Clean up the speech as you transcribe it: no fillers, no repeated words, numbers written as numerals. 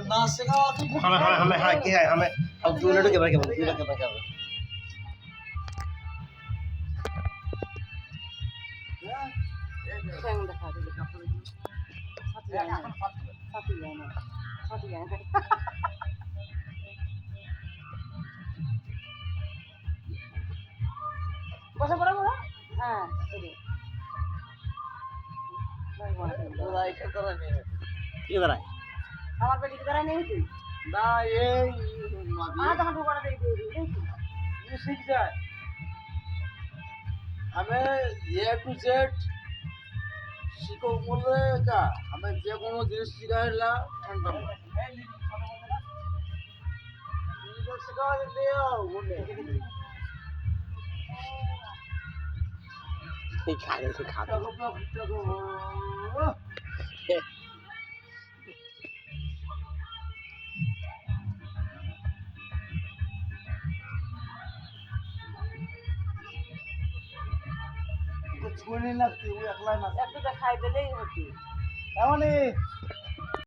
ना सिखाओ हमें हाँ क्या है हमें अब दूल्हे के बारे में ঠ্যাং দেখা দিলে ছাতি যায় না ছাতি যায় না ছাতি যায় না বসে পড়ো বলো হ্যাঁ इधर आए আমার পেটে দ্বারা নেই তুই ना ये তখন ঢোকাটা দিয়ে দিয়ে দিই ये सीख जाए हमें ए टू जेड सीखो बोले का हमें जे कोनो जिनिस सिखाइला ठंडा सिखा ले आओ बोले खा छुए नहीं लगती वो अगला ना একটু খাই দিলেই হতি एवं